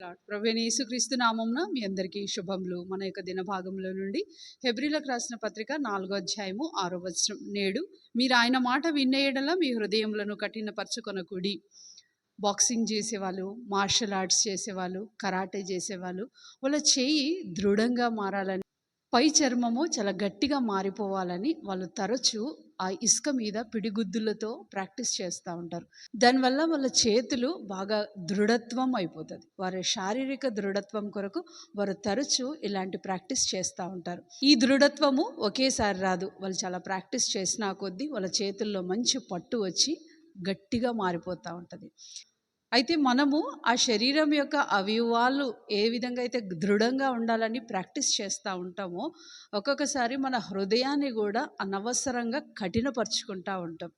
ప్రభువైన యేసుక్రీస్తు నామమున మీ అందరికీ శుభములు. మన యొక్క దిన భాగంలో నుండి హెబ్రీలకు రాసిన పత్రిక 4వ అధ్యాయము 6వ వచనం. నేడు మీరు ఆయన మాట విన్న యెడల మీ హృదయములను కఠినపరచుకొనకుడి. బాక్సింగ్ చేసేవాళ్ళు, మార్షల్ ఆర్ట్స్ చేసేవాళ్ళు, కరాటే చేసేవాళ్ళు వాళ్ళ చేయి దృఢంగా మారాలని, పై చర్మము చాలా గట్టిగా మారిపోవాలని వాళ్ళు తరచూ ఆ ఇసుక మీద పిడిగుద్దులతో ప్రాక్టీస్ చేస్తూ ఉంటారు. దానివల్ల వాళ్ళ చేతులు బాగా దృఢత్వం అయిపోతుంది. వారి శారీరక దృఢత్వం కొరకు వారు తరచూ ఇలాంటి ప్రాక్టీస్ చేస్తూ ఉంటారు. ఈ దృఢత్వము ఒకేసారి రాదు. వాళ్ళు చాలా ప్రాక్టీస్ చేసినా కొద్దీ వాళ్ళ చేతుల్లో మంచి పట్టు వచ్చి గట్టిగా మారిపోతూ ఉంటుంది. అయితే మనము ఆ శరీరం యొక్క అవయవాలు ఏ విధంగా అయితే దృఢంగా ఉండాలని ప్రాక్టీస్ చేస్తూ ఉంటామో, ఒక్కొక్కసారి మన హృదయాన్ని కూడా అనవసరంగా కఠినపరుచుకుంటూ ఉంటాం.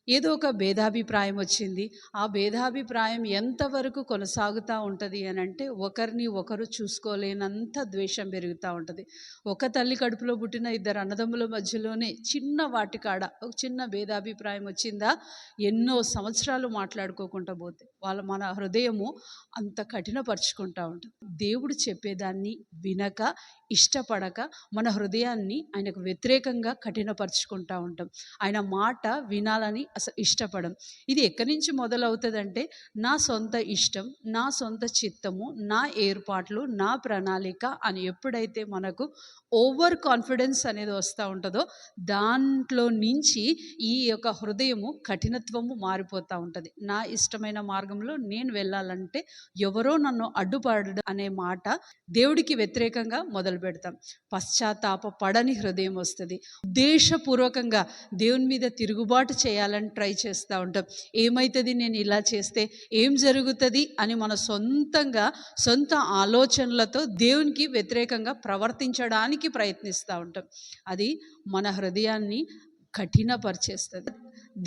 ఏదో ఒక భేదాభిప్రాయం వచ్చింది. ఆ భేదాభిప్రాయం ఎంతవరకు కొనసాగుతూ ఉంటుంది అని అంటే, ఒకరిని ఒకరు చూసుకోలేనంత ద్వేషం పెరుగుతూ ఉంటుంది. ఒక తల్లి కడుపులో పుట్టిన ఇద్దరు అన్నదమ్ముల మధ్యలోనే చిన్న వాటి కాడ ఒక చిన్న భేదాభిప్రాయం వచ్చిందా, ఎన్నో సంవత్సరాలు మాట్లాడుకోకుండా పోతే మన హృదయము అంత కఠినపరుచుకుంటూ ఉంటుంది. దేవుడు చెప్పేదాన్ని వినక, ఇష్టపడక మన హృదయాన్ని ఆయనకు వ్యతిరేకంగా కఠినపరుచుకుంటూ ఉంటాం. ఆయన మాట వినాలని అసలు ఇష్టపడం. ఇది ఎక్కడి నుంచి మొదలవుతుందంటే, నా సొంత ఇష్టం, నా సొంత చిత్తము, నా ఏర్పాట్లు, నా ప్రణాళిక అని ఎప్పుడైతే మనకు ఓవర్ కాన్ఫిడెన్స్ అనేది వస్తూ ఉంటుందో, దాంట్లో నుంచి ఈ యొక్క హృదయము కఠినత్వము మారిపోతూ ఉంటుంది. నా ఇష్టమైన మార్గంలో నేను వెళ్ళాలంటే ఎవరో నన్ను అడ్డుపడడం అనే మాట దేవుడికి వ్యతిరేకంగా మొదలు పెడతాం. పశ్చాత్తాప పడని హృదయం వస్తుంది. ఉద్దేశపూర్వకంగా దేవుని మీద తిరుగుబాటు చేయాలని ట్రై చేస్తూ ఉంటాం. ఏమవుతుంది, నేను ఇలా చేస్తే ఏం జరుగుతుంది అని మన సొంత ఆలోచనలతో దేవునికి వ్యతిరేకంగా ప్రవర్తించడానికి ప్రయత్నిస్తూ ఉంటాం. అది మన హృదయాన్ని కఠినపరిచేస్తుంది.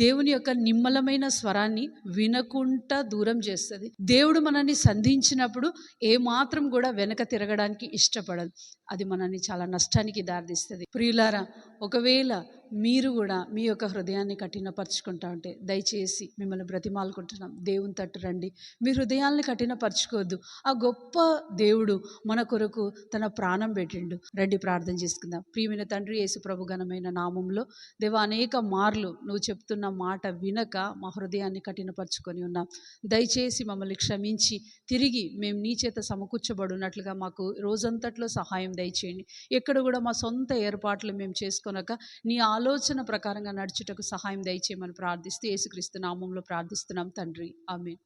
దేవుని యొక్క నిమ్మలమైన స్వరాన్ని వినకుండా దూరం చేస్తుంది. దేవుడు మనల్ని సంధించినప్పుడు ఏమాత్రం కూడా వెనక తిరగడానికి ఇష్టపడదు. అది మనల్ని చాలా నష్టానికి దారితీస్తుంది. ప్రియులారా, ఒకవేళ మీరు కూడా మీ యొక్క హృదయాన్ని కఠినపరుచుకుంటా ఉంటే దయచేసి మిమ్మల్ని బ్రతిమాలుకుంటున్నాం, దేవుని తట్టు రండి. మీ హృదయాన్ని కఠినపరచుకోవద్దు. ఆ గొప్ప దేవుడు మన కొరకు తన ప్రాణం పెట్టిండు. రండి ప్రార్థన చేసుకుందాం. ప్రియమైన తండ్రి, యేసు ప్రభు ఘనమైన నామంలో దేవా, అనేక మార్లు నువ్వు చెప్తున్న మాట వినక మా హృదయాన్ని కఠినపరుచుకొని ఉన్నాం. దయచేసి మమ్మల్ని క్షమించి తిరిగి మేము నీ చేత సమకూర్చబడినట్లుగా మాకు రోజంతట్లో సహాయం దయచేయండి. ఎక్కడ కూడా మా సొంత ఏర్పాట్లు మేము చేసుకొనక నీ ఆలోచన ప్రకారంగా నడుచుటకు సహాయం దయచేయమని ప్రార్థిస్తూ యేసుక్రీస్తు నామంలో ప్రార్థిస్తున్నాం తండ్రి, ఆమేన్.